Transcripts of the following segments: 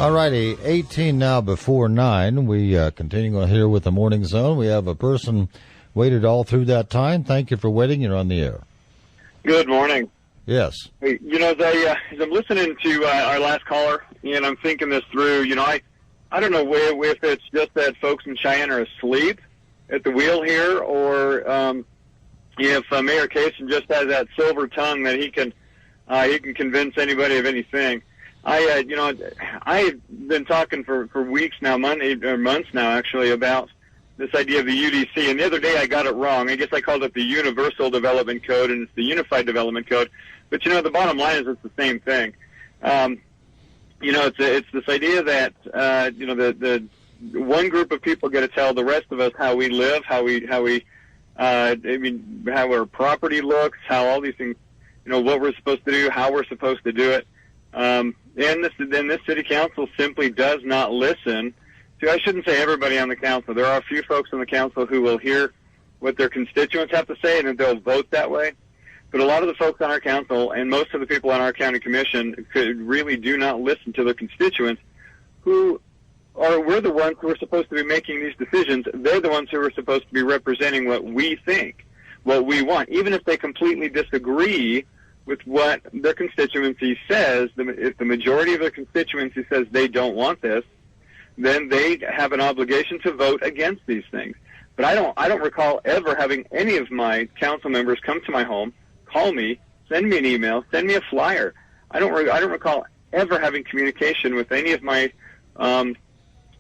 All righty, 18 now before 9. We continue on here with the Morning Zone. We have a person waited all through that time. Thank you for waiting. You're on the air. Good morning. Yes. Hey, as I'm listening to our last caller, and I'm thinking this through, I don't know if it's just that folks in Cheyenne are asleep at the wheel here, or if Mayor Kaysen just has that silver tongue that he can convince anybody of anything. I've been talking for weeks now, months now, actually, about this idea of the UDC. And the other day I got it wrong. I guess I called it the Universal Development Code, and it's the Unified Development Code. But, the bottom line is it's the same thing. It's this idea that, the one group of people get to tell the rest of us how we live, how our property looks, how all these things, what we're supposed to do, how we're supposed to do it. And this city council simply does not listen to, I shouldn't say everybody on the council. There are a few folks on the council who will hear what their constituents have to say, and they'll vote that way. But a lot of the folks on our council and most of the people on our county commission really do not listen to their constituents, we're the ones who are supposed to be making these decisions. They're the ones who are supposed to be representing what we think, what we want. Even if they completely disagree with what their constituency says, if the majority of their constituency says they don't want this, then they have an obligation to vote against these things. But I don't recall ever having any of my council members come to my home, call me, send me an email, send me a flyer. I don't recall ever having communication with any of my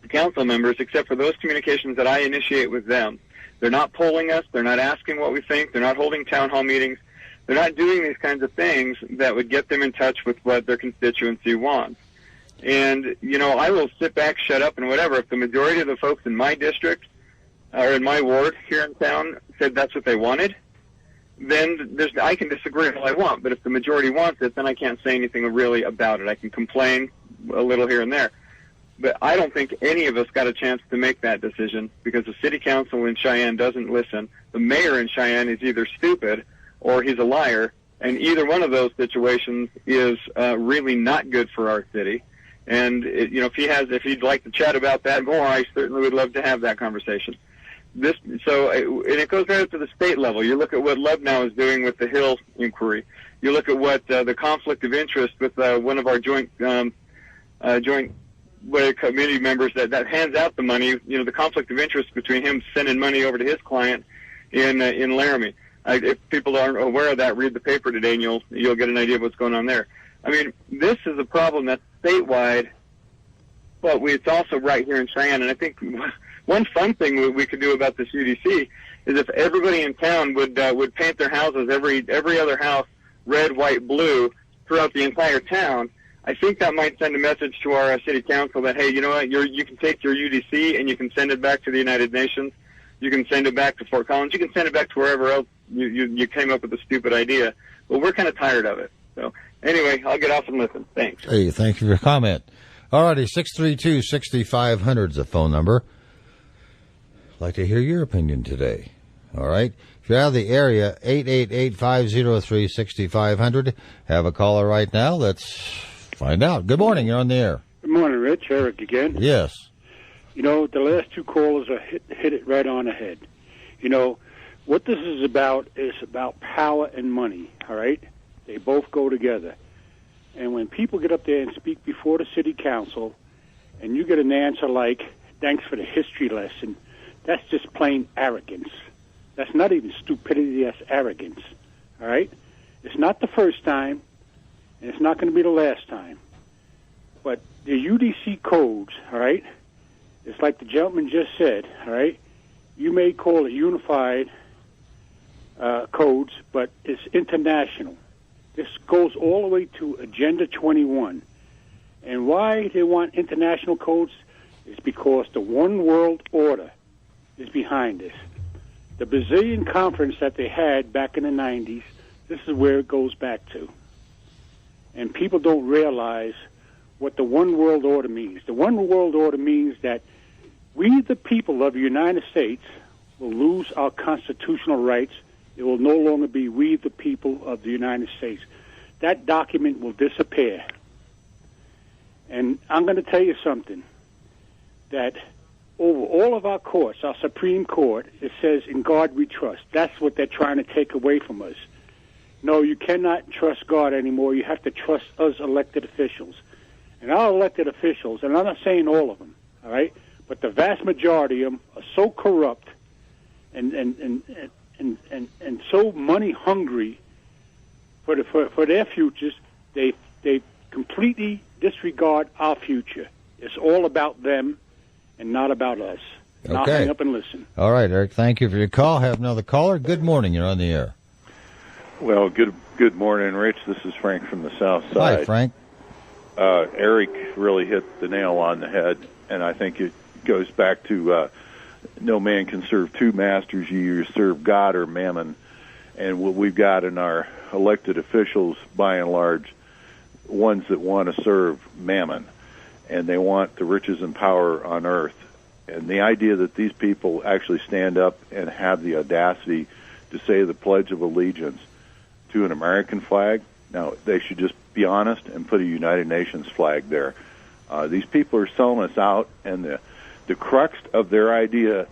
council members except for those communications that I initiate with them. They're not polling us. They're not asking what we think. They're not holding town hall meetings. They're not doing these kinds of things that would get them in touch with what their constituency wants. And, I will sit back, shut up, and whatever. If the majority of the folks in my district or in my ward here in town said that's what they wanted, then I can disagree all I want. But if the majority wants it, then I can't say anything really about it. I can complain a little here and there. But I don't think any of us got a chance to make that decision because the city council in Cheyenne doesn't listen. The mayor in Cheyenne is either stupid or he's a liar, and either one of those situations is really not good for our city. And if he'd like to chat about that more, I certainly would love to have that conversation. And it goes right up to the state level. You look at what Lubnow is doing with the Hill inquiry. You look at what the conflict of interest with one of our joint committee members that hands out the money. The conflict of interest between him sending money over to his client in Laramie. If people aren't aware of that, read the paper today, and you'll get an idea of what's going on there. I mean, this is a problem that's statewide, but it's also right here in Cheyenne. And I think one fun thing we could do about this UDC is if everybody in town would paint their houses, every other house, red, white, blue throughout the entire town. I think that might send a message to our city council that, hey, you know what, you can take your UDC and you can send it back to the United Nations. You can send it back to Fort Collins. You can send it back to wherever else you came up with a stupid idea. But we're kind of tired of it. So anyway, I'll get off and listen. Thanks. Hey, thank you for your comment. All righty, 632-6500 is the phone number. I'd like to hear your opinion today. All right. If you're out of the area, 888-503-6500. Have a caller right now. Let's find out. Good morning. You're on the air. Good morning, Rich. Eric again. Yes. The last two callers hit it right on the head. What this is about power and money, all right? They both go together. And when people get up there and speak before the city council, and you get an answer like, thanks for the history lesson, that's just plain arrogance. That's not even stupidity, that's arrogance, all right? It's not the first time, and it's not going to be the last time. But the UDC codes, all right, it's like the gentleman just said, all right, you may call it unified codes, but it's international. This goes all the way to Agenda 21. And why they want international codes is because the one world order is behind this. The Brazilian conference that they had back in the 90s, this is where it goes back to. And people don't realize what the one world order means. The one world order means that we, the people of the United States, will lose our constitutional rights. It will no longer be we, the people of the United States. That document will disappear. And I'm going to tell you something, that over all of our courts, our Supreme Court, it says, in God we trust. That's what they're trying to take away from us. No, you cannot trust God anymore. You have to trust us elected officials. And our elected officials, and I'm not saying all of them, all right, but the vast majority of them are so corrupt and so money hungry for their futures, they completely disregard our future. It's all about them and not about us. Okay. I'll hang up and listen. All right, Eric, thank you for your call. Have another caller. Good morning. You're on the air. Well, good morning, Rich. This is Frank from the South Side. Hi, Frank. Eric really hit the nail on the head, and I think it goes back to no man can serve two masters. You either serve God or mammon. And what we've got in our elected officials, by and large, ones that want to serve mammon, and they want the riches and power on earth. And the idea that these people actually stand up and have the audacity to say the Pledge of Allegiance to an American flag, now they should just be honest and put a United Nations flag there. These people are selling us out, and the crux of their idea,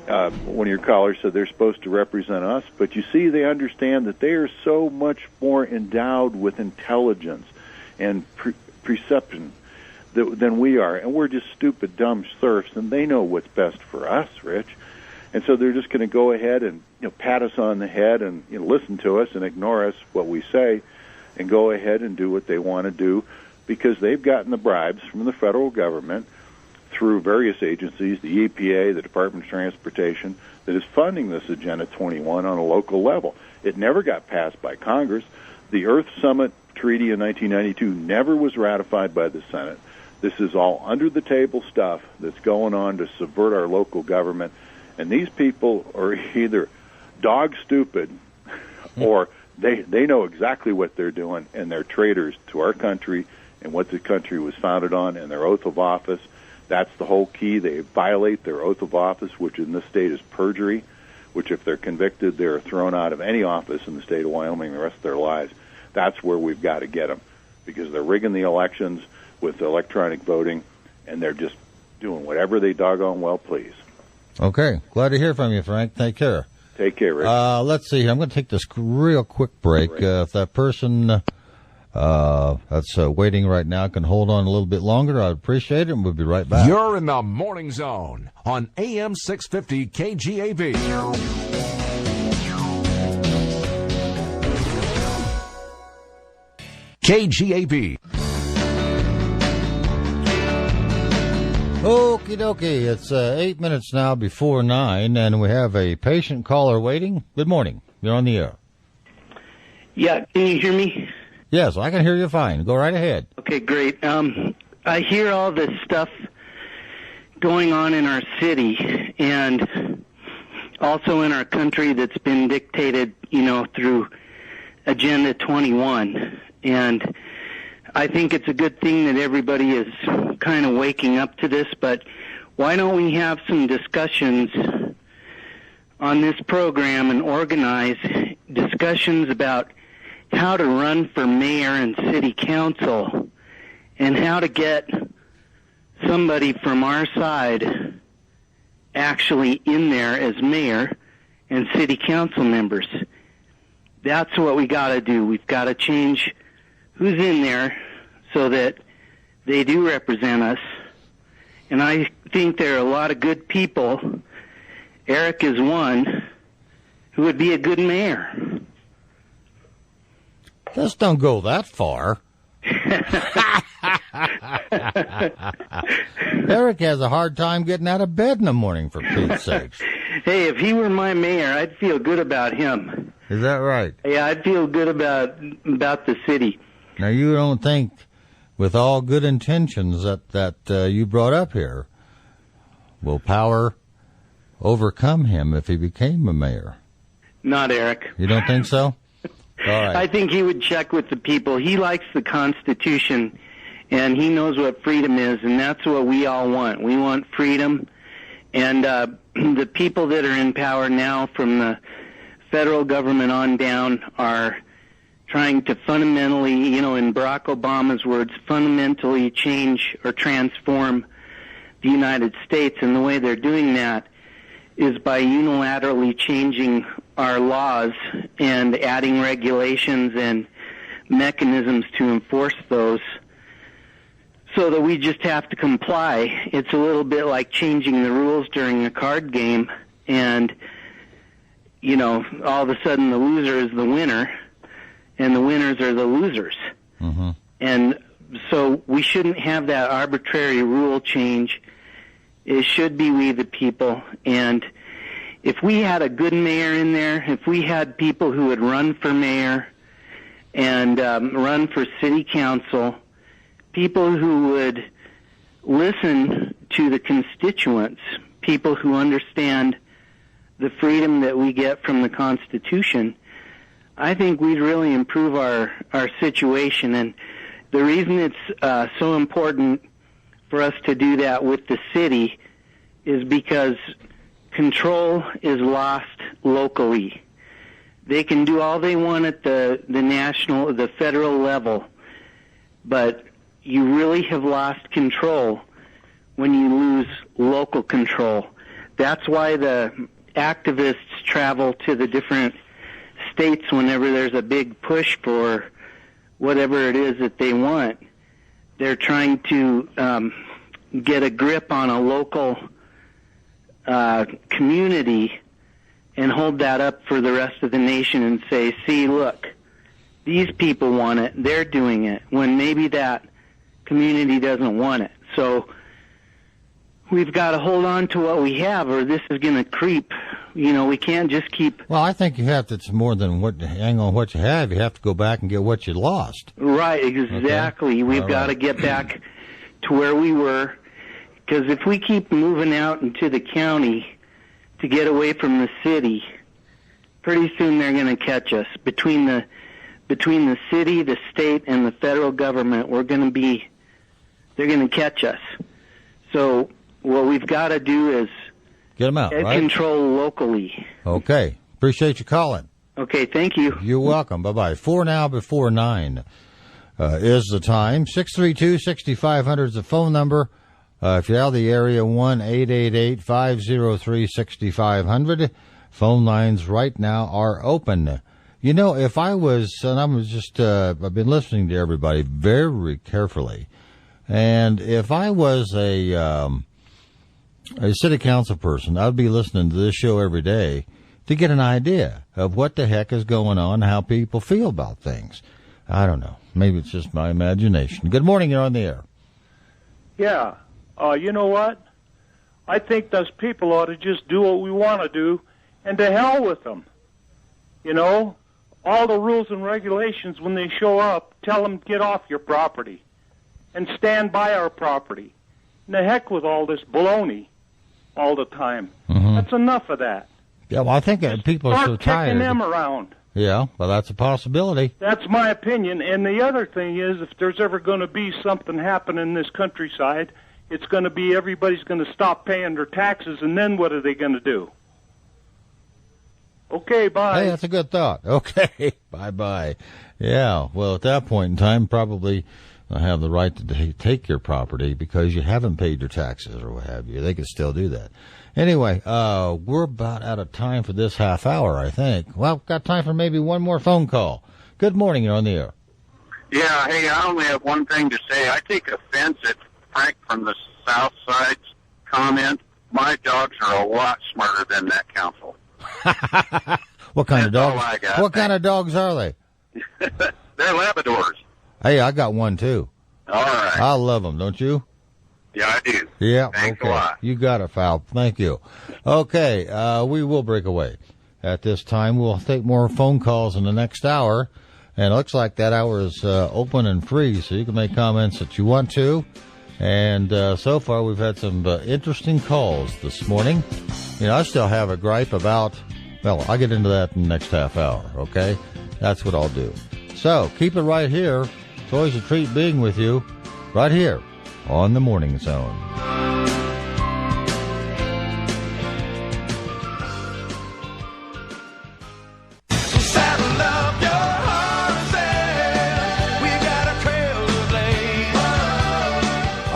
one of your callers said they're supposed to represent us, but you see, they understand that they are so much more endowed with intelligence and perception than we are, and we're just stupid, dumb serfs, and they know what's best for us, Rich. And so they're just going to go ahead and pat us on the head and listen to us and ignore us, what we say, and go ahead and do what they want to do, because they've gotten the bribes from the federal government through various agencies, the EPA, the Department of Transportation, that is funding this Agenda 21 on a local level. It never got passed by Congress. The Earth Summit Treaty in 1992 never was ratified by the Senate. This is all under-the-table stuff that's going on to subvert our local government. And these people are either dog stupid or they know exactly what they're doing, and they're traitors to our country and what the country was founded on and their oath of office. That's the whole key. They violate their oath of office, which in this state is perjury, which if they're convicted, they're thrown out of any office in the state of Wyoming the rest of their lives. That's where we've got to get them, because they're rigging the elections with electronic voting, and they're just doing whatever they doggone well please. Okay. Glad to hear from you, Frank. Take care. Take care, Rick. Let's see. I'm going to take this real quick break. If that person that's waiting right now can hold on a little bit longer, I'd appreciate it, and we'll be right back. You're in the Morning Zone on AM 650 KGAB. KGAB. Okie dokie. It's 8 minutes now before 9, and we have a patient caller waiting. Good morning. You're on the air. Yeah, can you hear me? Yes, I can hear you fine. Go right ahead. Okay, great. I hear all this stuff going on in our city and also in our country that's been dictated, through Agenda 21. And I think it's a good thing that everybody is kind of waking up to this, but why don't we have some discussions on this program and organize discussions about how to run for mayor and city council and how to get somebody from our side actually in there as mayor and city council members. That's what we got to do. We've got to change who's in there so that they do represent us. And I think there are a lot of good people. Eric is one who would be a good mayor. Just don't go that far. Eric has a hard time getting out of bed in the morning, for Pete's sakes. Hey, if he were my mayor, I'd feel good about him. Is that right? Yeah, I'd feel good about the city. Now, you don't think, with all good intentions that you brought up here, will power overcome him if he became a mayor? Not Eric. You don't think so? All right. I think he would check with the people. He likes the Constitution, and he knows what freedom is, and that's what we all want. We want freedom. And the people that are in power now, from the federal government on down, are trying to fundamentally, in Barack Obama's words, fundamentally change or transform the United States. And the way they're doing that is by unilaterally changing our laws and adding regulations and mechanisms to enforce those so that we just have to comply. It's a little bit like changing the rules during a card game, and, all of a sudden the loser is the winner, and the winners are the losers. Mm-hmm. And so we shouldn't have that arbitrary rule change. It should be we the people. And if we had a good mayor in there, if we had people who would run for mayor and run for city council, people who would listen to the constituents, people who understand the freedom that we get from the Constitution, I think we'd really improve our situation. And the reason it's so important for us to do that with the city is because control is lost locally. They can do all they want at the national, the federal level, but you really have lost control when you lose local control. That's why the activists travel to the different states whenever there's a big push for whatever it is that they want. They're trying to get a grip on a local community and hold that up for the rest of the nation and say, see, look, these people want it, they're doing it, when maybe that community doesn't want it. So we've got to hold on to what we have, or this is going to creep. We can't just keep... Well, I think you have to, it's more than hang on what you have. You have to go back and get what you lost. Right, exactly. Okay. We've got to get back to where we were, because if we keep moving out into the county to get away from the city, pretty soon they're going to catch us. Between the city, the state, and the federal government, they're going to catch us. So what we've got to do is get them out, right? Control locally. Okay. Appreciate you calling. Okay, thank you. You're welcome. Bye-bye. 4 now before 9 is the time. 632-6500 is the phone number. If you're out of the area, 1-888-503-6500. Phone lines right now are open. If I was, and I'm just, I've been listening to everybody very carefully, and if I was a city council person, I'd be listening to this show every day to get an idea of what the heck is going on, how people feel about things. I don't know. Maybe it's just my imagination. Good morning. You're on the air. Yeah. You know what? I think those people ought to just do what we want to do, and to hell with them. All the rules and regulations, when they show up, tell them get off your property and stand by our property. And the heck with all this baloney all the time. Mm-hmm. That's enough of that. Yeah, well, I think people are so tired. Start kicking them around. Yeah, well, that's a possibility. That's my opinion. And the other thing is, if there's ever going to be something happen in this countryside, it's going to be everybody's going to stop paying their taxes, and then what are they going to do? Okay, bye. Hey, that's a good thought. Okay, bye-bye. Yeah, well, at that point in time, probably have the right to take your property because you haven't paid your taxes or what have you. They can still do that. Anyway, we're about out of time for this half hour, I think. Well, got time for maybe one more phone call. Good morning. You're on the air. Yeah, hey, I only have one thing to say. I take offense at Frank from the South Side's comment. My dogs are a lot smarter than that council. What kind of dogs? All I got. What kind of dogs are they? They're Labradors. Hey, I got one too. All right. I love them, don't you? Yeah, I do. Yeah. Thanks okay. a lot. You got it, Fal. Thank you. Okay, we will break away at this time. We'll take more phone calls in the next hour, and it looks like that hour is open and free, so you can make comments that you want to. And so far, we've had some interesting calls this morning. I still have a gripe about, well, I'll get into that in the next half hour, okay? That's what I'll do. So, keep it right here. It's always a treat being with you, right here on the Morning Zone. Saddle up your horse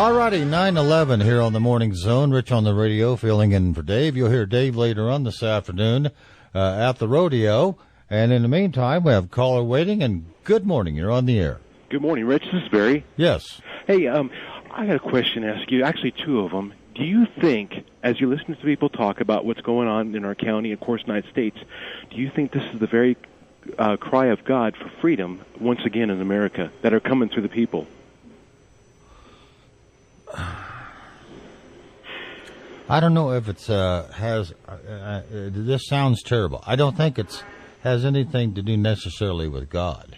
All righty, 9:11 here on the Morning Zone. Rich on the radio, filling in for Dave. You'll hear Dave later on this afternoon at the rodeo. And in the meantime, we have a caller waiting. And good morning. You're on the air. Good morning, Rich. This is Barry. Yes. Hey, I got a question to ask you. Actually, two of them. Do you think, as you listen to people talk about what's going on in our county, of course, United States, do you think this is the very cry of God for freedom once again in America that are coming through the people? I don't know if it's this sounds terrible. I don't think it's has anything to do necessarily with God.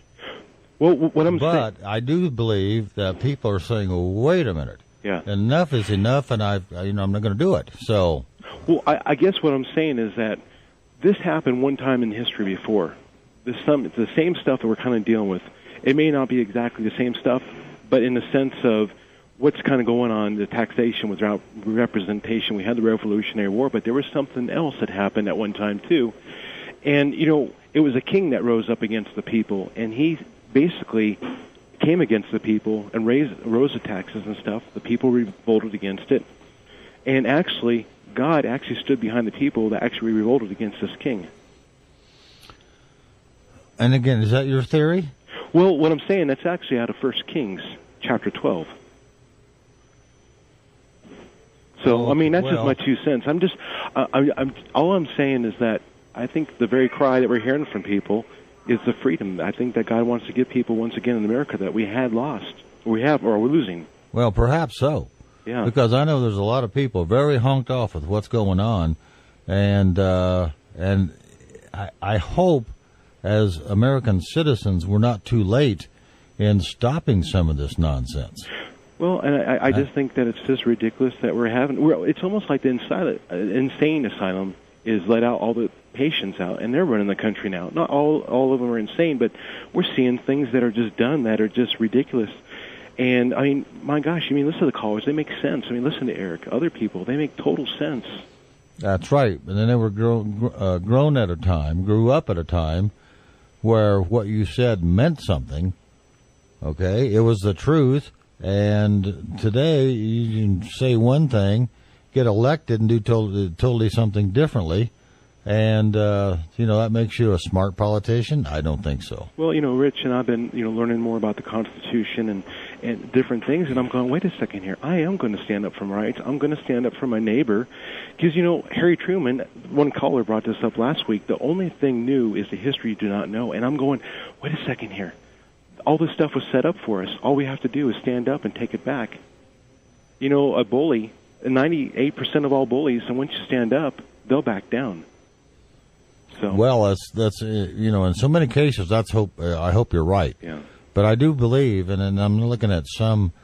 Well, what I'm saying, but I do believe that people are saying, well, "Wait a minute, yeah, enough is enough," and I'm not going to do it. So, well, I guess what I'm saying is that this happened one time in history before. It's the same stuff that we're kind of dealing with. It may not be exactly the same stuff, but in the sense of what's kind of going on, the taxation without representation. We had the Revolutionary War, but there was something else that happened at one time, too. And, it was a king that rose up against the people, and he basically came against the people and rose the taxes and stuff. The people revolted against it. And actually, God actually stood behind the people that actually revolted against this king. And again, is that your theory? Well, what I'm saying, that's actually out of 1 Kings, chapter 12. So, I mean, that's just my 2 cents. All I'm saying is that I think the very cry that we're hearing from people is the freedom. I think that God wants to give people once again in America that we had lost, or we're losing. Well, perhaps so. Yeah. Because I know there's a lot of people very honked off with what's going on, and I hope as American citizens we're not too late in stopping some of this nonsense. Well, and I just think that it's just ridiculous that it's almost like the insane asylum is let out all the patients out, and they're running the country now. Not all of them are insane, but we're seeing things that are just done that are just ridiculous. And, I mean, my gosh, listen to the callers. They make sense. Listen to Eric. Other people, they make total sense. That's right. And then they were grown at a time, grew up at a time where what you said meant something, okay? It was the truth. And today, you can say one thing, get elected, and do totally something differently. And, that makes you a smart politician? I don't think so. Well, Rich and I've been, learning more about the Constitution and different things, and I'm going, wait a second here. I am going to stand up for my rights. I'm going to stand up for my neighbor. Because, Harry Truman, one caller brought this up last week, the only thing new is the history you do not know. And I'm going, wait a second here. All this stuff was set up for us. All we have to do is stand up and take it back. A bully, 98% of all bullies, and once you stand up, they'll back down. So. Well, that's in so many cases, I hope you're right. Yeah. But I do believe, and I'm looking at some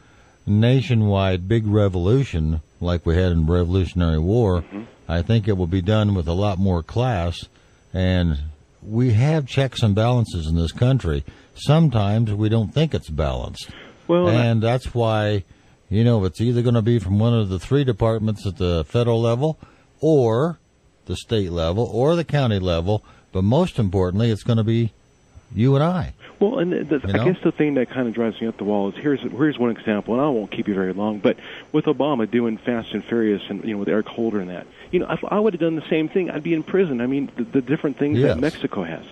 nationwide big revolution like we had in the Revolutionary War. Mm-hmm. I think it will be done with a lot more class, and we have checks and balances in this country. Sometimes we don't think it's balanced. Well, and that's why, it's either going to be from one of the three departments at the federal level or the state level or the county level, but most importantly, it's going to be you and I. Well, and I guess the thing that kind of drives me up the wall is here's one example, and I won't keep you very long, but with Obama doing Fast and Furious and, with Eric Holder and that, if I would have done the same thing, I'd be in prison. The different things that Mexico has.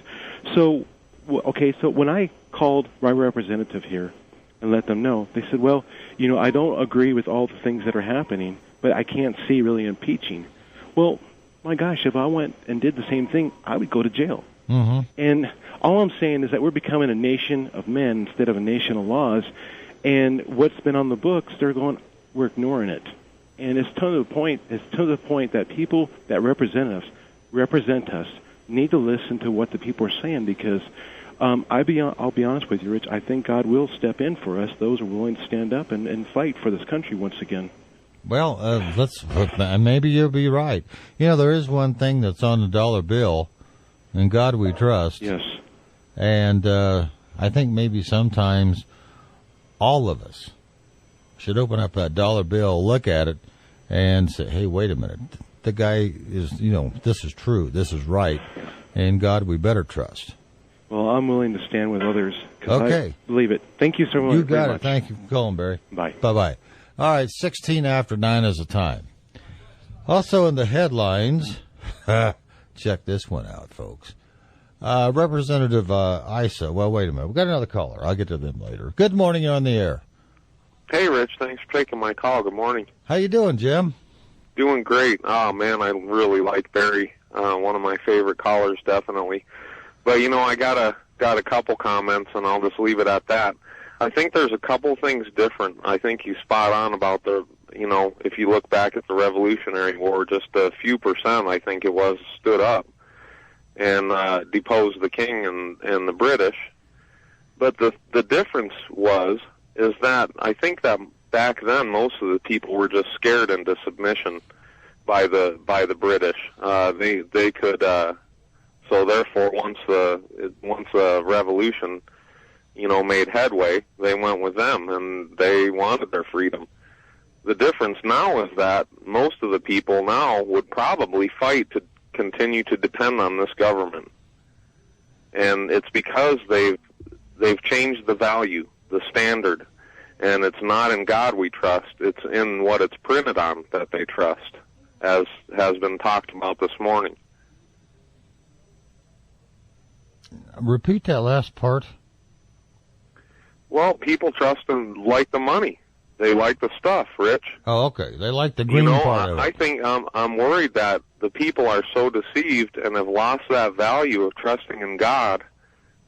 So, so when I called my representative here and let them know, they said, well, I don't agree with all the things that are happening, but I can't see really impeaching. Well, my gosh, if I went and did the same thing, I would go to jail. Mm-hmm. And all I'm saying is that we're becoming a nation of men instead of a nation of laws. And what's been on the books, they're going, we're ignoring it. And it's to the point that people that represent us need to listen to what the people are saying, because I'll be honest with you, Rich, I think God will step in for us, those who are willing to stand up and fight for this country once again. Well, maybe you'll be right. There is one thing that's on the dollar bill, in God we trust. Yes. And I think maybe sometimes all of us should open up that dollar bill, look at it, and say, hey, wait a minute. The guy is, this is true. This is right. And God we better trust. Well, I'm willing to stand with others. Okay. I believe it. Thank you so much. You got it. Thank you for calling, Barry. Bye. Bye-bye. All right, 16 after 9 is the time. Also in the headlines, check this one out, folks. Representative Issa. Well, wait a minute. We've got another caller. I'll get to them later. Good morning. You're on the air. Hey, Rich. Thanks for taking my call. Good morning. How you doing, Jim? Doing great. Oh, man, I really like Barry. One of my favorite callers, definitely. But, you know, I got a couple comments, and I'll just leave it at that. I think there's a couple things different. I think he's spot on about if you look back at the Revolutionary War, just a few percent, I think it was, stood up and deposed the king and the British. But the difference is that I think that back then most of the people were just scared into submission by the British. They could so therefore once the revolution made headway, they went with them and they wanted their freedom. The difference now is that most of the people now would probably fight to continue to depend on this government. And it's because they've changed the value, the standard. And it's not in God we trust, it's in what it's printed on that they trust, as has been talked about this morning. Repeat that last part. Well, people trust and like the money. They like the stuff, Rich. Oh, okay. They like the green part of it. I think I'm worried that the people are so deceived and have lost that value of trusting in God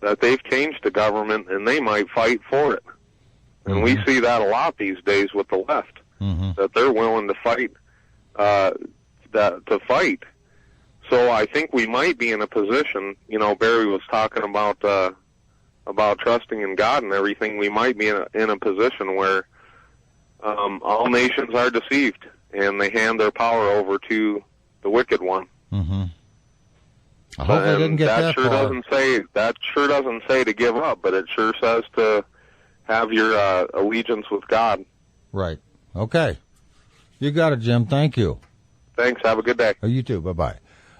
that they've changed the government and they might fight for it. And we see that a lot these days with the left, that they're willing to fight, fight. So I think we might be in a position, Barry was talking about trusting in God and everything. We might be in a position where all nations are deceived and they hand their power over to the wicked one. I hope they didn't get that far. That sure doesn't say to give up, but it sure says to have your allegiance with God. Right. Okay. You got it, Jim. Thank you. Thanks. Have a good day. Oh, you too. Bye-bye.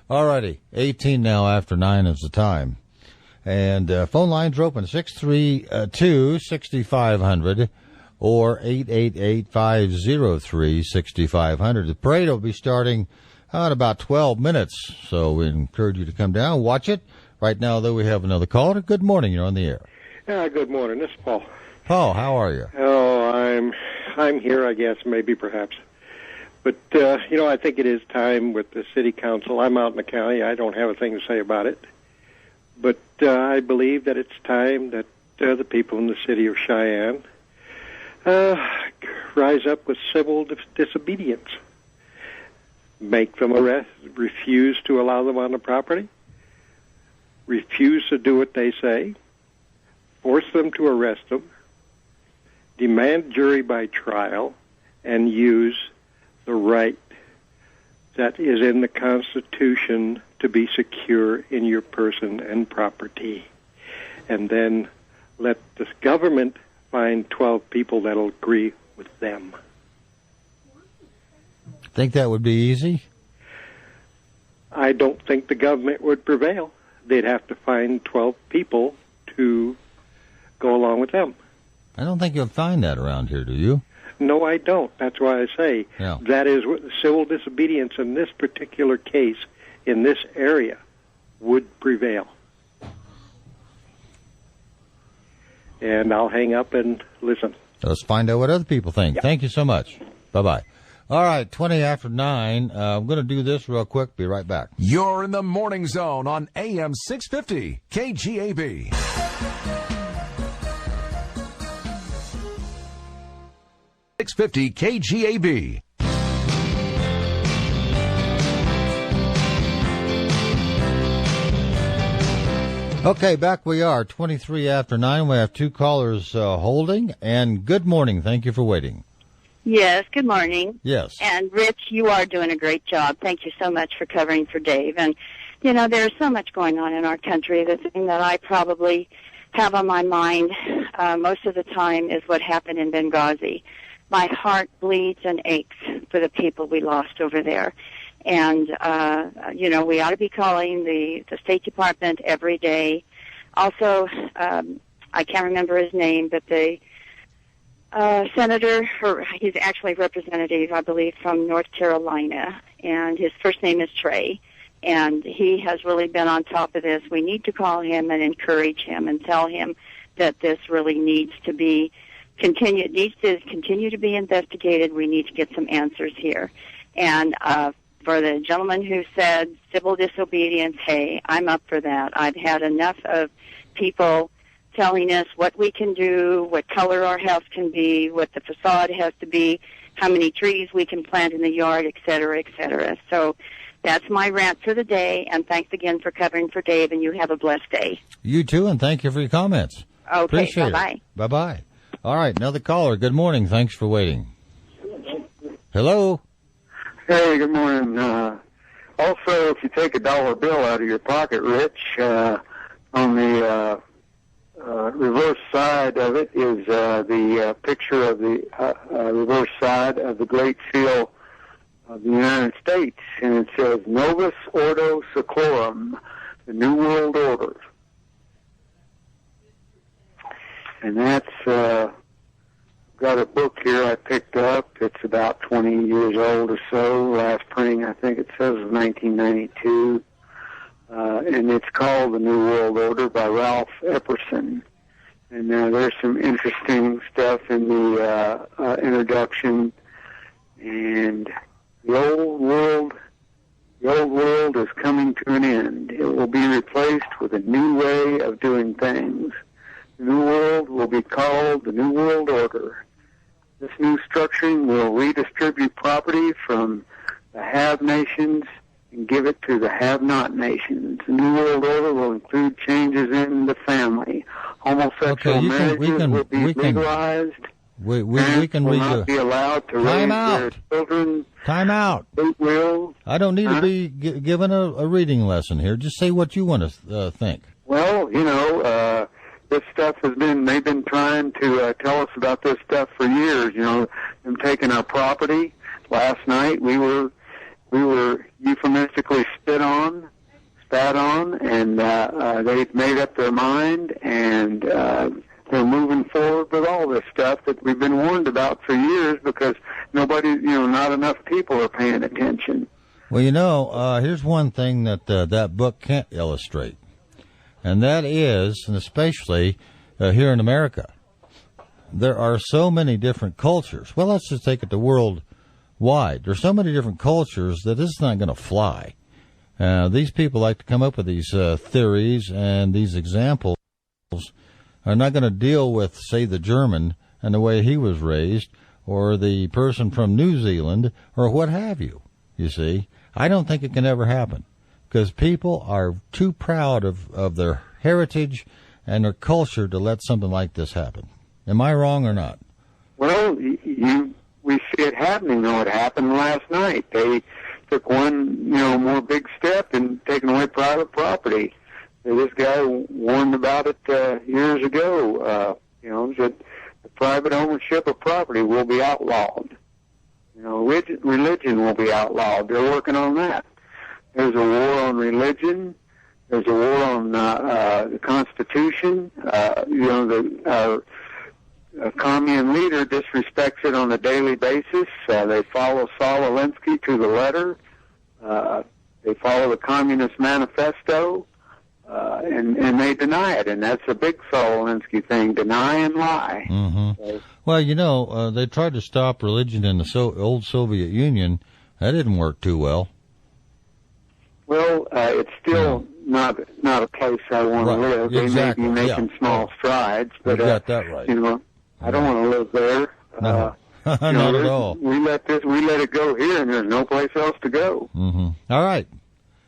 All righty. 18 now after 9 is the time. And phone lines are open, 632-6500 or 888-503-6500. The parade will be starting in about 12 minutes, so we encourage you to come down, watch it. Right now, though, we have another caller. Good morning. You're on the air. Yeah, good morning. This is Paul. Paul, how are you? Oh, I'm here, I guess, maybe, perhaps. But, I think it is time with the city council. I'm out in the county. I don't have a thing to say about it. But I believe that it's time that the people in the city of Cheyenne rise up with civil disobedience. Make them arrest, refuse to allow them on the property, refuse to do what they say, force them to arrest them, demand jury by trial, and use the right that is in the Constitution to be secure in your person and property. And then let the government find 12 people that'll agree with them. Think that would be easy? I don't think the government would prevail. They'd have to find 12 people to go along with them. I don't think you'll find that around here, do you? No, I don't. That's why I say that is what civil disobedience in this particular case, in this area, would prevail. And I'll hang up and listen. Let's find out what other people think. Yeah. Thank you so much. Bye-bye. All right, 20 after 9. I'm going to do this real quick. Be right back. You're in the Morning Zone on AM 650 KGAB. .650 KGAB. Okay, back we are, 23 after 9. We have two callers holding, and good morning. Thank you for waiting. Yes, good morning. Yes. And, Rich, you are doing a great job. Thank you so much for covering for Dave. And, there's so much going on in our country. The thing that I probably have on my mind most of the time is what happened in Benghazi. My heart bleeds and aches for the people we lost over there. And, we ought to be calling the State Department every day. Also, I can't remember his name, but the senator, or he's actually representative, I believe, from North Carolina, and his first name is Trey. And he has really been on top of this. We need to call him and encourage him and tell him that this really needs to continue to be investigated. We need to get some answers here. And for the gentleman who said civil disobedience, hey, I'm up for that. I've had enough of people telling us what we can do, what color our house can be, what the facade has to be, how many trees we can plant in the yard, et cetera, et cetera. So that's my rant for the day, and thanks again for covering for Dave, and you have a blessed day. You too, and thank you for your comments. Okay, Appreciate bye-bye. it. Bye-bye. All right, another caller. Good morning. Thanks for waiting. Hello? Hey, good morning. Also, if you take a dollar bill out of your pocket, Rich, on the reverse side of it is the picture of the reverse side of the Great Seal of the United States, and it says Novus Ordo Seclorum, the New World Order. And that's got a book here I picked up. It's about 20 years old or so. Last printing, I think it says, was 1992. And it's called The New World Order by Ralph Epperson. And there's some interesting stuff in the introduction. And the old world is coming to an end. It will be replaced with a new way of doing things. The new world will be called the New World Order. This new structuring will redistribute property from the have nations and give it to the have-not nations. The New World Order will include changes in the family. Homosexual marriages will be legalized. We can will read not be allowed to raise their children. Time out. Will. I don't need to be given a reading lesson here. Just say what you want to think. Well, this stuff they've been trying to tell us about this stuff for years, them taking our property. Last night we were euphemistically spat on, and they've made up their mind, and they're moving forward with all this stuff that we've been warned about for years because not enough people are paying attention. Well, here's one thing that that book can't illustrate, and that is, and especially here in America, there are so many different cultures. Well, let's just take it to worldwide. There's so many different cultures that this is not going to fly. These people like to come up with these theories, and these examples are not going to deal with, say, the German and the way he was raised, or the person from New Zealand, or what have you. You see, I don't think it can ever happen because people are too proud of their heritage and their culture to let something like this happen. Am I wrong or not? Well, we see it happening, though. It happened last night. They took one, more big step in taking away private property. This guy warned about it years ago. Said the private ownership of property will be outlawed. Religion will be outlawed. They're working on that. There's a war on religion. There's a war on the Constitution. The commune leader disrespects it on a daily basis. They follow Saul Alinsky to the letter. They follow the Communist Manifesto. And they deny it, and that's a big Saul Alinsky thing, deny and lie. Mm-hmm. So, well, they tried to stop religion in the old Soviet Union. That didn't work too well. Well, it's still not a place I want to live. Exactly. They may be making small strides, but you got that right. I don't want to live there. No, not at all. We let it go here, and there's no place else to go. Mm-hmm. All right.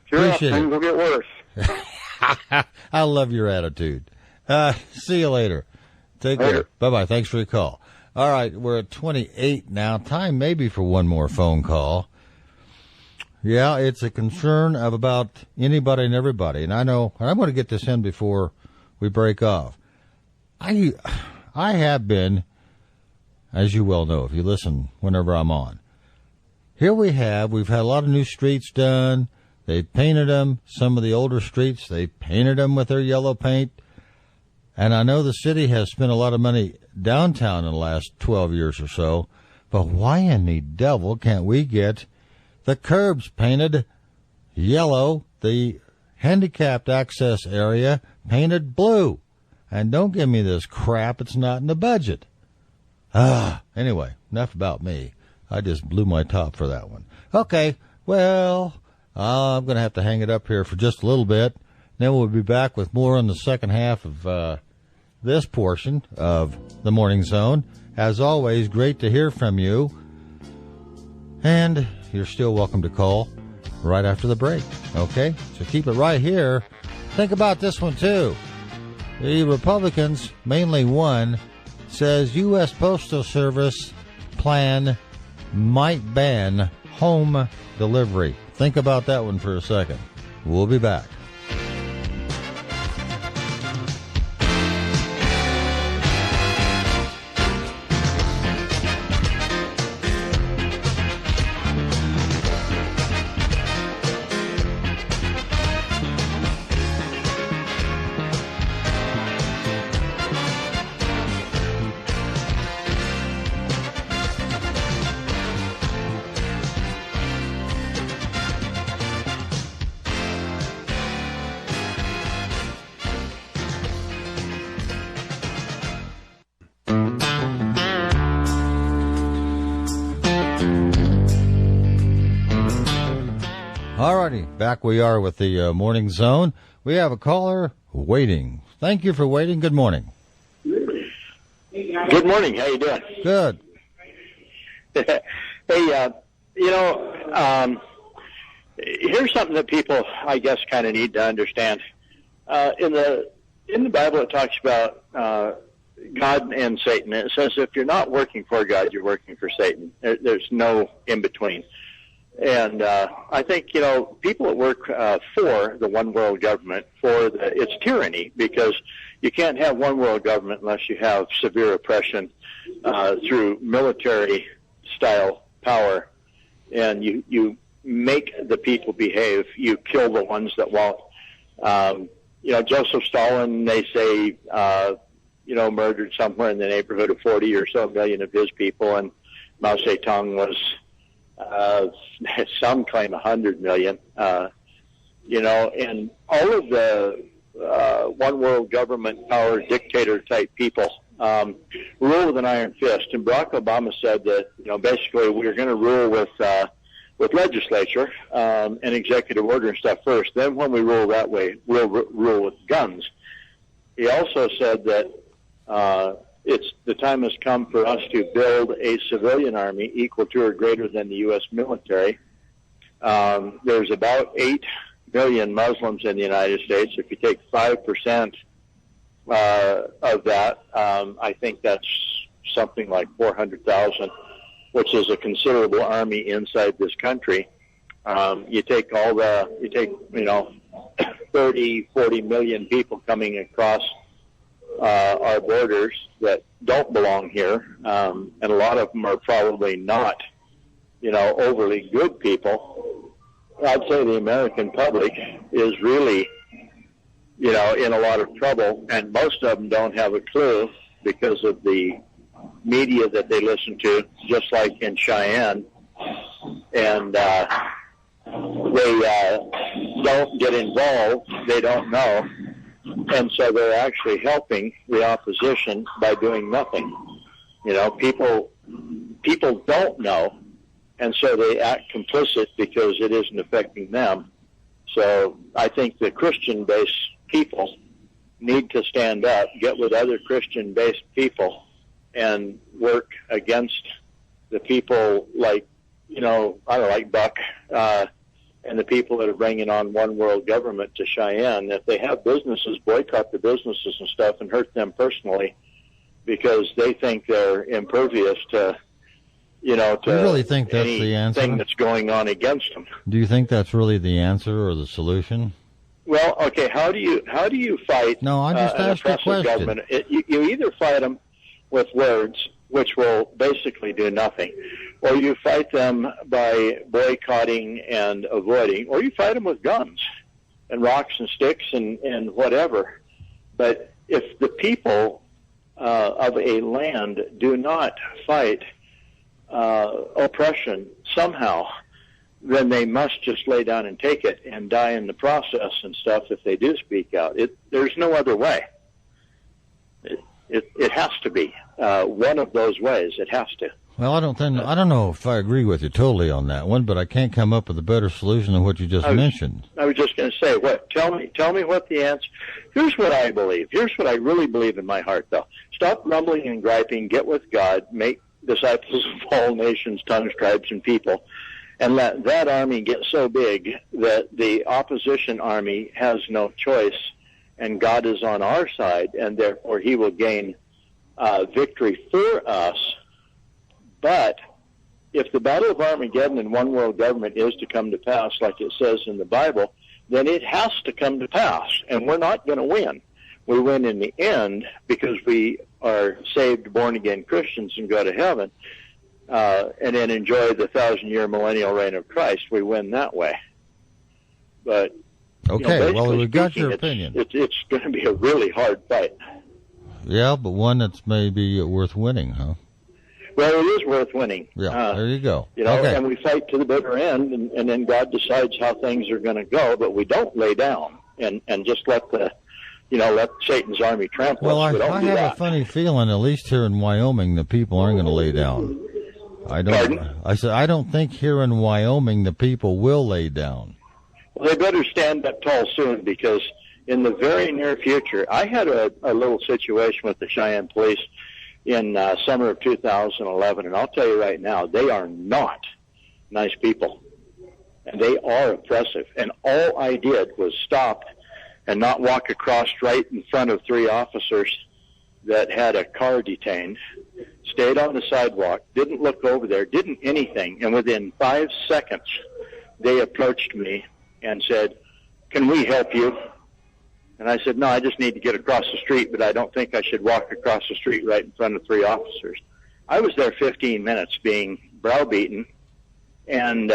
Sure, Appreciate things will get worse. I love your attitude. See you later. Take care. Bye-bye. Thanks for your call. All right, we're at 28 now. Time maybe for one more phone call. Yeah, it's a concern of about anybody and everybody. And I know, and I'm going to get this in before we break off. I have been, as you well know, if you listen whenever I'm on. Here we've had a lot of new streets done. They painted them. Some of the older streets, they painted them with their yellow paint. And I know the city has spent a lot of money downtown in the last 12 years or so, but why in the devil can't we get the curbs painted yellow, the handicapped access area painted blue? And don't give me this crap, it's not in the budget. Anyway, enough about me. I just blew my top for that one. Okay, well, I'm going to have to hang it up here for just a little bit. Then we'll be back with more in the second half of this portion of the Morning Zone. As always, great to hear from you. And you're still welcome to call right after the break. Okay? So keep it right here. Think about this one, too. The Republicans, mainly one, says U.S. Postal Service plan might ban home delivery. Think about that one for a second. We'll be back. Alrighty, back we are with the Morning Zone. We have a caller waiting. Thank you for waiting. Good morning. Good morning. How you doing? Good. Hey, here's something that people, I guess, kind of need to understand. In the Bible, it talks about God and Satan. It says if you're not working for God, you're working for Satan. There's no in between. And I think, people that work for the one world government, it's tyranny, because you can't have one world government unless you have severe oppression through military-style power, and you make the people behave. You kill the ones that won't. Joseph Stalin, they say, murdered somewhere in the neighborhood of 40 or so million of his people, and Mao Zedong was some claim 100 million, and all of the one world government power dictator type people rule with an iron fist. And Barack Obama said that, basically we're going to rule with legislature and executive order and stuff first. Then when we rule that way, we'll rule with guns. He also said that the time has come for us to build a civilian army equal to or greater than the U.S. military. There's about 8 million Muslims in the United States. If you take 5% of that, I think that's something like 400,000, which is a considerable army inside this country. You take 30, 40 million people coming across our borders that don't belong here, and a lot of them are probably not, overly good people. I'd say the American public is really, in a lot of trouble, and most of them don't have a clue because of the media that they listen to, just like in Cheyenne, and they don't get involved. They don't know. And so they're actually helping the opposition by doing nothing. People don't know, and so they act complicit because it isn't affecting them. So I think the Christian-based people need to stand up, get with other Christian-based people, and work against the people like, like Buck, and the people that are bringing on one world government to Cheyenne. If they have businesses, boycott the businesses and stuff and hurt them personally, because they think they're impervious to, Do you really think that's the answer? Anything that's going on against them. Do you think that's really the answer or the solution? Well, okay. How do you fight? No, I just asked a question. Government? You either fight them with words, which will basically do nothing, or you fight them by boycotting and avoiding, or you fight them with guns and rocks and sticks and whatever. But if the people of a land do not fight oppression somehow, then they must just lay down and take it and die in the process and stuff if they do speak out. There's no other way. It has to be one of those ways. It has to. Well, I don't know if I agree with you totally on that one, but I can't come up with a better solution than what you just mentioned. I was just going to say, tell me what the answer. Here's what I believe. Here's what I really believe in my heart, though. Stop grumbling and griping. Get with God. Make disciples of all nations, tongues, tribes, and people, and let that army get so big that the opposition army has no choice, and God is on our side, and therefore He will gain victory for us. But if the Battle of Armageddon and one world government is to come to pass, like it says in the Bible, then it has to come to pass, and we're not going to win. We win in the end because we are saved, born-again Christians and go to heaven, and then enjoy the 1,000-year millennial reign of Christ. We win that way. But okay, well, we got your opinion. It's going to be a really hard fight. Yeah, but one that's maybe worth winning, huh? Well, it is worth winning. Yeah, there you go. Okay. And we fight to the bitter end, and then God decides how things are going to go, but we don't lay down and just let Satan's army trample us. Well, I have a funny feeling, at least here in Wyoming, the people aren't going to lay down. I said, I don't think here in Wyoming the people will lay down. Well, they better stand up tall soon, because in the very near future, I had a little situation with the Cheyenne police in summer of 2011, and I'll tell you right now, they are not nice people, and they are oppressive. And all I did was stop and not walk across right in front of 3 officers that had a car detained, stayed on the sidewalk, didn't look over there, didn't anything, and within 5 seconds, they approached me and said, "Can we help you?" And I said, "No, I just need to get across the street, but I don't think I should walk across the street right in front of 3 officers." I was there 15 minutes being browbeaten and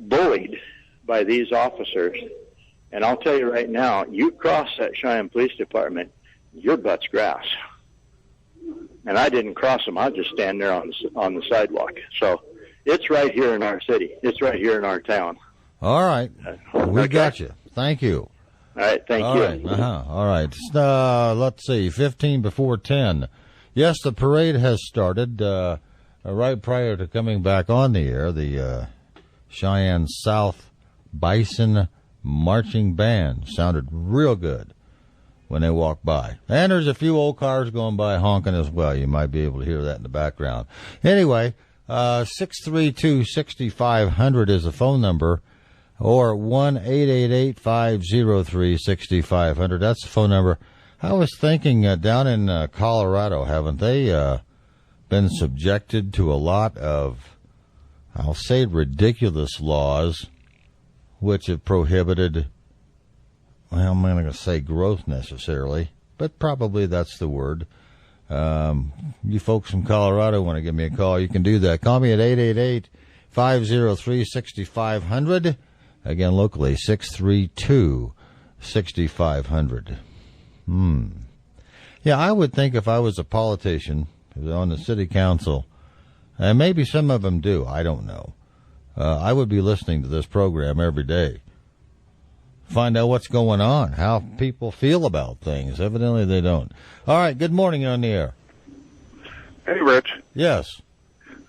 bullied by these officers. And I'll tell you right now, you cross that Cheyenne Police Department, your butt's grass. And I didn't cross them. I just stand there on the sidewalk. So it's right here in our city. It's right here in our town. All right. We got you. Thank you. All right, thank you. Right. All right. Let's see, 15 before 10. Yes, the parade has started right prior to coming back on the air. The Cheyenne South Bison Marching Band sounded real good when they walked by. And there's a few old cars going by honking as well. You might be able to hear that in the background. Anyway, 632-6500 is the phone number, or 1-888-503-6500. That's the phone number. I was thinking down in Colorado, haven't they been subjected to a lot of, I'll say, ridiculous laws which have prohibited, well, I'm not going to say growth necessarily, but probably that's the word. You folks from Colorado want to give me a call, you can do that. Call me at 888-503-6500. Again, locally, 632-6500. Yeah, I would think if I was a politician on the city council, and maybe some of them do, I don't know, I would be listening to this program every day. Find out what's going on, how people feel about things. Evidently they don't. All right, good morning, you're on the air. Hey, Rich. Yes.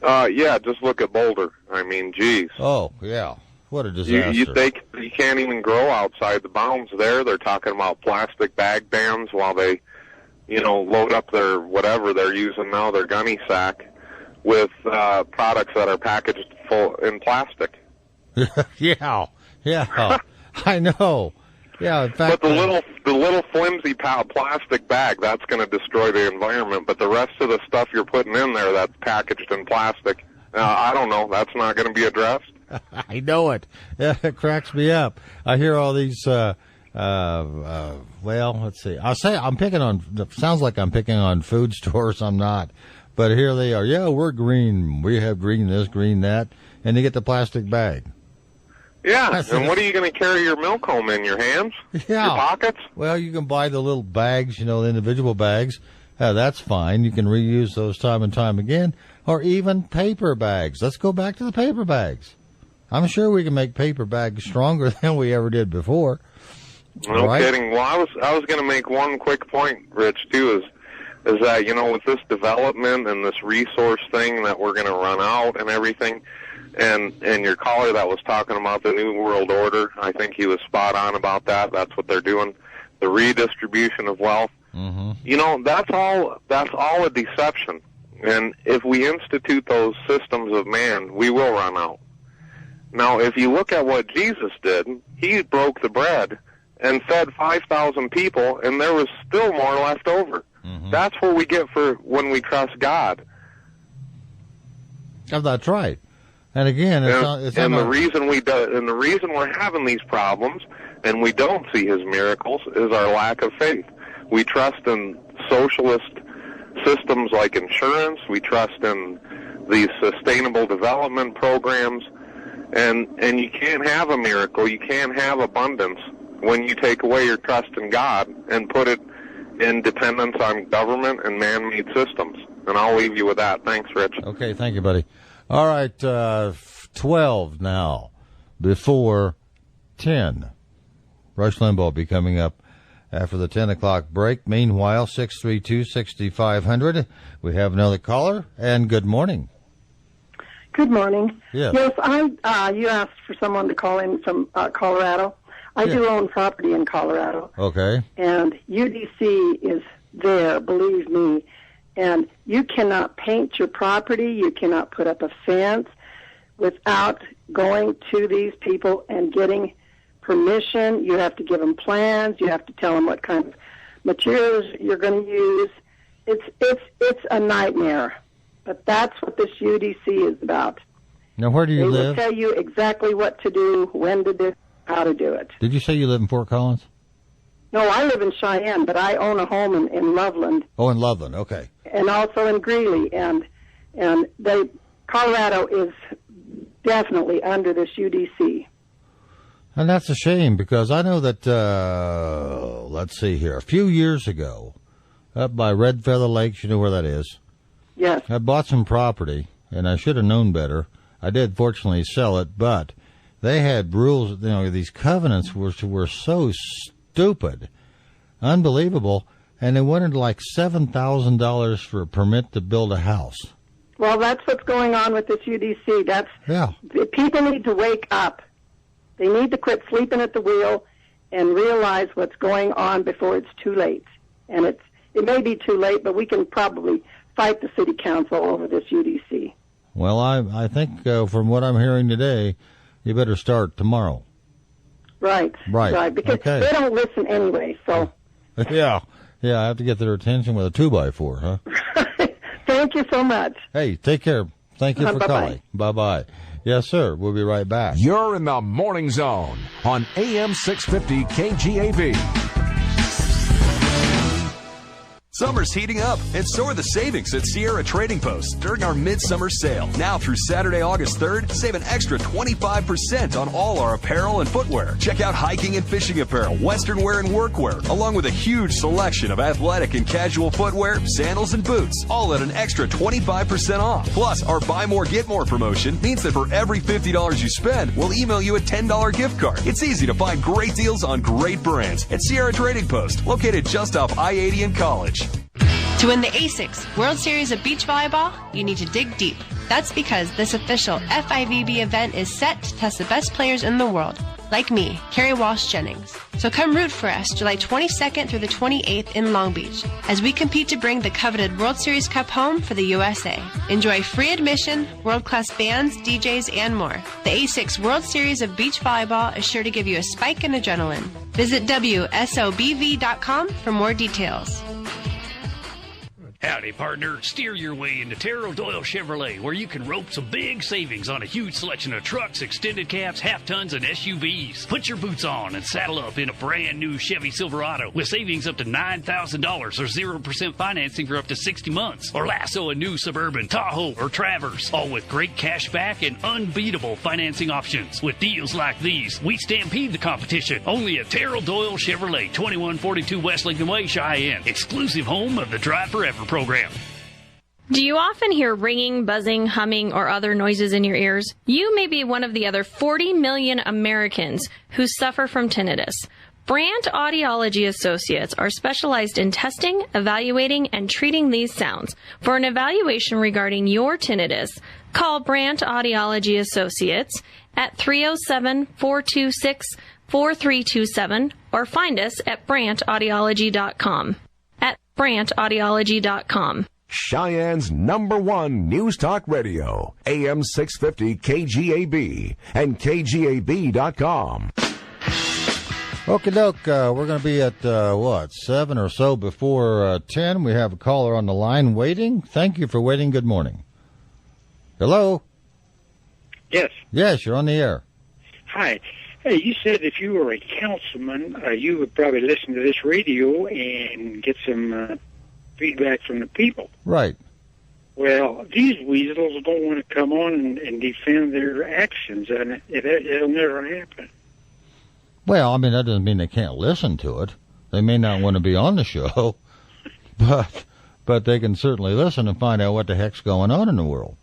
Yeah, just look at Boulder. I mean, geez. Oh, yeah. What a disaster. You can't even grow outside the bounds there. They're talking about plastic bag bans while they, load up their whatever they're using now, their gunny sack, with products that are packaged full in plastic. Yeah. I know. Yeah, in fact, but the little flimsy plastic bag, that's going to destroy the environment. But the rest of the stuff you're putting in there that's packaged in plastic, I don't know. That's not going to be addressed. I know it. Yeah, it cracks me up. I hear all these. Well, let's see. Sounds like I'm picking on food stores. I'm not. But here they are. Yeah, we're green. We have green this, green that, and they get the plastic bag. Yeah, and what are you going to carry your milk home in? Your hands? Yeah. Your pockets? Well, you can buy the little bags, the individual bags. That's fine. You can reuse those time and time again. Or even paper bags. Let's go back to the paper bags. I'm sure we can make paper bags stronger than we ever did before. No right? kidding. Well, I was going to make one quick point, Rich, too, is that, with this development and this resource thing that we're going to run out and everything, and your caller that was talking about the New World Order, I think he was spot on about that. That's what they're doing, the redistribution of wealth. Mm-hmm. That's all a deception. And if we institute those systems of man, we will run out. Now, if you look at what Jesus did, he broke the bread and fed 5,000 people, and there was still more left over. Mm-hmm. That's what we get for when we trust God. Oh, that's right. And again, the reason we're having these problems and we don't see his miracles is our lack of faith. We trust in socialist systems like insurance. We trust in these sustainable development programs, and you can't have a miracle. You can't have abundance when you take away your trust in God and put it in dependence on government and man-made systems. And I'll leave you with that. Thanks, Rich. Okay, thank you, buddy. All right, 12 now, before 10. Rush Limbaugh will be coming up after the 10 o'clock break. Meanwhile, 632-6500. We have another caller, and good morning. Good morning. Yes. Yes, you asked for someone to call in from Colorado. I do own property in Colorado. Okay. And UDC is there, believe me. And you cannot paint your property. You cannot put up a fence without going to these people and getting permission. You have to give them plans. You have to tell them what kind of materials you're going to use. It's a nightmare. But that's what this UDC is about. Now, where do you live? They will tell you exactly what to do, when to do it, how to do it. Did you say you live in Fort Collins? No, I live in Cheyenne, but I own a home in Loveland. Oh, in Loveland, okay. And also in Greeley, and Colorado is definitely under this UDC. And that's a shame, because I know that, let's see here, a few years ago, up by Red Feather Lakes, you know where that is? Yes. I bought some property, and I should have known better. I did fortunately sell it, but they had rules, these covenants were so stupid, unbelievable, and they wanted like $7,000 for a permit to build a house. Well, that's what's going on with this UDC. People need to wake up. They need to quit sleeping at the wheel and realize what's going on before it's too late. And it may be too late, but we can probably fight the city council over this UDC. Well, I think from what I'm hearing today, you better start tomorrow. Right. Because they don't listen anyway, so. Yeah, I have to get their attention with a 2x4, huh? Thank you so much. Hey, take care. Thank you for calling. Bye-bye. Yes, sir. We'll be right back. You're in the Morning Zone on AM 650 KGAB. Summer's heating up, and so are the savings at Sierra Trading Post during our midsummer sale. Now through Saturday, August 3rd, save an extra 25% on all our apparel and footwear. Check out hiking and fishing apparel, western wear and workwear, along with a huge selection of athletic and casual footwear, sandals, and boots, all at an extra 25% off. Plus, our Buy More, Get More promotion means that for every $50 you spend, we'll email you a $10 gift card. It's easy to find great deals on great brands at Sierra Trading Post, located just off I-80 in College. To win the A6 World Series of Beach Volleyball, you need to dig deep. That's because this official FIVB event is set to test the best players in the world, like me, Carrie Walsh Jennings. So come root for us July 22nd through the 28th in Long Beach, as we compete to bring the coveted World Series Cup home for the USA. Enjoy free admission, world-class bands, DJs, and more. The A6 World Series of Beach Volleyball is sure to give you a spike in adrenaline. Visit WSOBV.com for more details. Howdy, partner. Steer your way into Terrell Doyle Chevrolet, where you can rope some big savings on a huge selection of trucks, extended cabs, half-tons, and SUVs. Put your boots on and saddle up in a brand-new Chevy Silverado with savings up to $9,000 or 0% financing for up to 60 months. Or lasso a new Suburban, Tahoe, or Traverse, all with great cash back and unbeatable financing options. With deals like these, we stampede the competition. Only at Terrell Doyle Chevrolet, 2142 West Lincoln Way, Cheyenne. Exclusive home of the Drive Forever program. Do you often hear ringing, buzzing, humming, or other noises in your ears? You may be one of the other 40 million Americans who suffer from tinnitus. Brandt Audiology Associates are specialized in testing, evaluating, and treating these sounds. For an evaluation regarding your tinnitus, call Brandt Audiology Associates at 307-426-4327 or find us at brandtaudiology.com. brandtaudiology.com. Cheyenne's #1 News Talk Radio, AM 650 KGAB and KGAB.com. Okie doke, we're going to be at, 7 or so before 10. We have a caller on the line waiting. Thank you for waiting. Good morning. Hello? Yes. Yes, you're on the air. Hi. Hey, you said if you were a councilman, you would probably listen to this radio and get some feedback from the people. Right. Well, these weasels don't want to come on and defend their actions, and it'll never happen. Well, I mean, that doesn't mean they can't listen to it. They may not want to be on the show, but they can certainly listen and find out what the heck's going on in the world.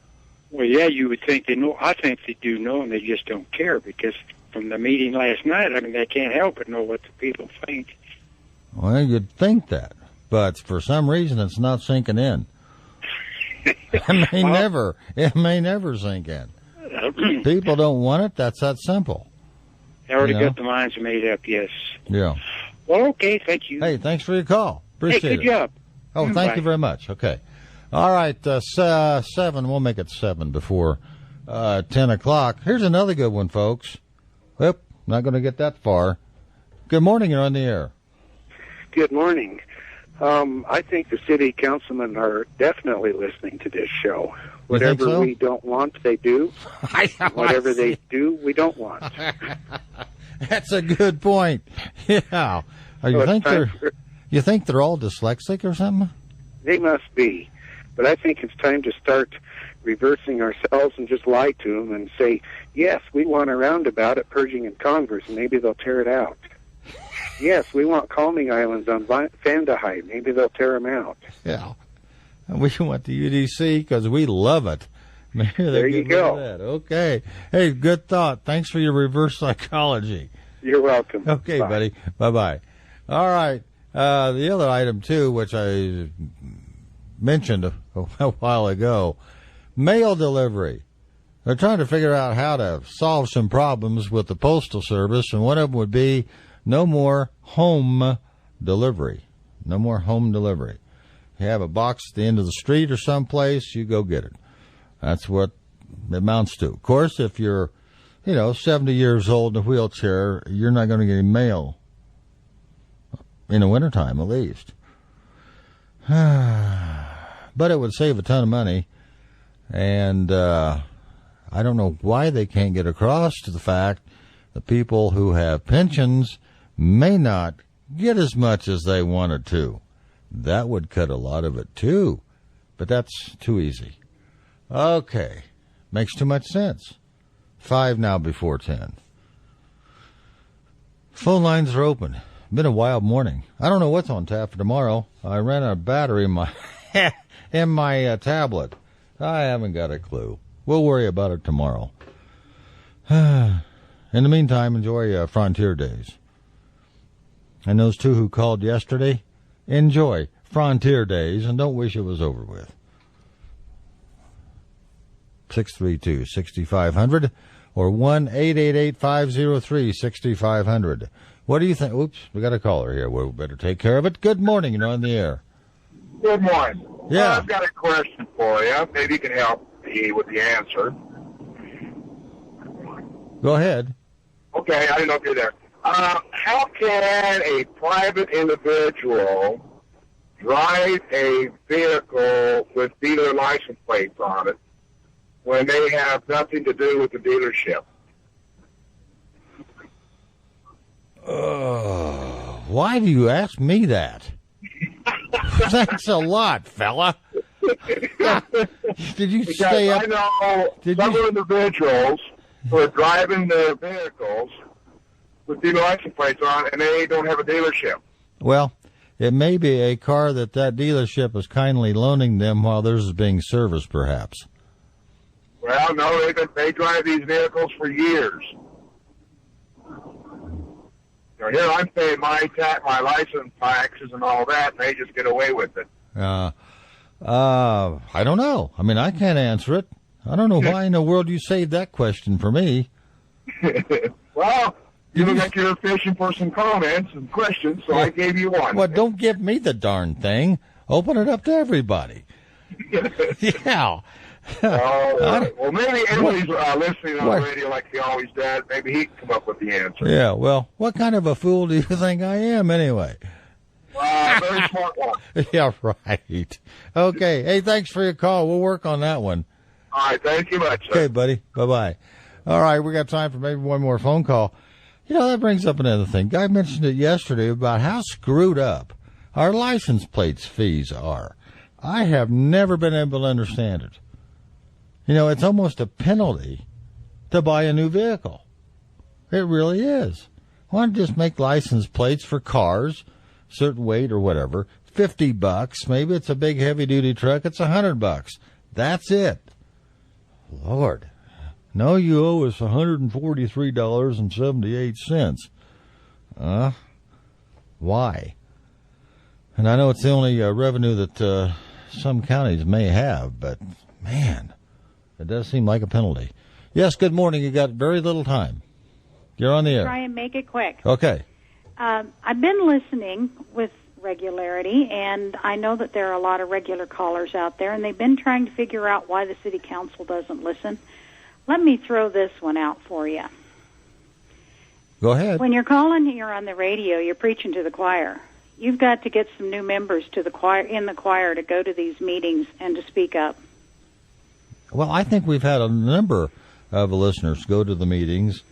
Well, yeah, you would think they know. I think they do know, and they just don't care, because from the meeting last night, I mean, they can't help but know what the people think. Well, you'd think that, but for some reason, it's not sinking in. It may never sink in. People don't want it. That's that simple. They already got the minds made up, yes. Yeah. Well, okay, thank you. Hey, thanks for your call. Appreciate it. Hey, good job. Oh, thank you very much. Okay. All right, 7. We'll make it 7 before 10 o'clock. Here's another good one, folks. Whoop, not going to get that far. Good morning. You're on the air. Good morning. I think the city councilmen are definitely listening to this show. Whatever we don't want, they do. Whatever they do, we don't want. That's a good point. Yeah. You think they're all dyslexic or something? They must be. But I think it's time to start reversing ourselves and just lie to them and say, yes, we want a roundabout at Purging and Converse, and maybe they'll tear it out. Yes, we want calming islands on Vandehei. Maybe they'll tear them out. Yeah. And we want the UDC because we love it. Maybe there you go. Okay. Hey, good thought. Thanks for your reverse psychology. You're welcome. Okay, Bye. buddy. Bye-bye. All right. The other item, too, which I mentioned a while ago, mail delivery. They're trying to figure out how to solve some problems with the Postal Service, and one of them would be no more home delivery. No more home delivery. You have a box at the end of the street or someplace, you go get it. That's what it amounts to. Of course, if you're, 70 years old in a wheelchair, you're not going to get any mail in the wintertime, at least. But it would save a ton of money, and I don't know why they can't get across to the fact that people who have pensions may not get as much as they wanted to. That would cut a lot of it, too. But that's too easy. Okay. Makes too much sense. 5 now before 10. Phone lines are open. Been a wild morning. I don't know what's on tap for tomorrow. I ran out of battery in my in my tablet. I haven't got a clue. We'll worry about it tomorrow. In the meantime, enjoy Frontier Days. And those two who called yesterday, enjoy Frontier Days and don't wish it was over with. 632-6500 or 1-888-503-6500. What do you think? Oops, we got a caller here. We better take care of it. Good morning. You're on the air. Good morning. Yeah. I've got a question for you. Maybe you can help me with the answer. Go ahead. Okay, I didn't know if you're there. How can a private individual drive a vehicle with dealer license plates on it when they have nothing to do with the dealership? Why do you ask me that? Thanks a lot, fella. Did you stay up? I know several individuals who are driving their vehicles with dealer license plates on, and they don't have a dealership. Well, it may be a car that dealership is kindly loaning them while theirs is being serviced, perhaps. Well, no, they drive these vehicles for years. Here I'm paying my license taxes and all that, and they just get away with it. I don't know. I mean, I can't answer it. I don't know why in the world you saved that question for me. Well, you look like you're fishing for some comments and questions, so I gave you one. Well, don't give me the darn thing. Open it up to everybody. Yeah. Well, maybe Emily's listening on the radio like he always does. Maybe he can come up with the answer. Yeah, well, what kind of a fool do you think I am anyway? Very smart one. Yeah, right. Okay. Hey, thanks for your call. We'll work on that one. All right. Thank you much, sir. Okay, buddy. Bye-bye. All right, we got time for maybe one more phone call. You know, that brings up another thing. Guy mentioned it yesterday about how screwed up our license plates fees are. I have never been able to understand it. You know, it's almost a penalty to buy a new vehicle. It really is. Why don't you just make license plates for cars, certain weight or whatever, $50. Maybe it's a big heavy-duty truck. It's $100. That's it. Lord. No, you owe us $143.78. Why? And I know it's the only revenue that some counties may have, but, man, it does seem like a penalty. Yes, good morning. You got very little time. You're on the air. Try and make it quick. Okay. I've been listening with regularity, and I know that there are a lot of regular callers out there, and they've been trying to figure out why the city council doesn't listen. Let me throw this one out for you. Go ahead. When you're calling here on the radio, you're preaching to the choir. You've got to get some new members to the choir to go to these meetings and to speak up. Well, I think we've had a number of listeners go to the meetings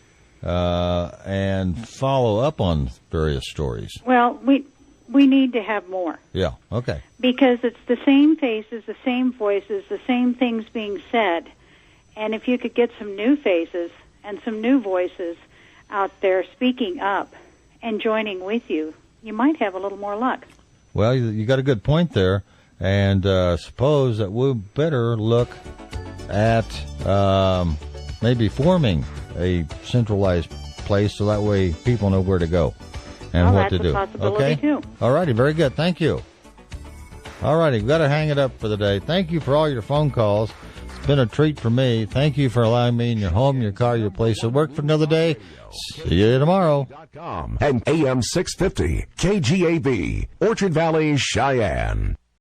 and follow up on various stories. Well, we need to have more. Yeah, okay. Because it's the same faces, the same voices, the same things being said. And if you could get some new faces and some new voices out there speaking up and joining with you, you might have a little more luck. Well, you got a good point there. And suppose that we better look at maybe forming a centralized place so that way people know where to go and what to do. That's a possibility too. All righty, very good. Thank you. All righty, we've got to hang it up for the day. Thank you for all your phone calls. It's been a treat for me. Thank you for allowing me in your home, your car, your place of work for another day. See you tomorrow. And AM 650, KGAB, Orchard Valley, Cheyenne.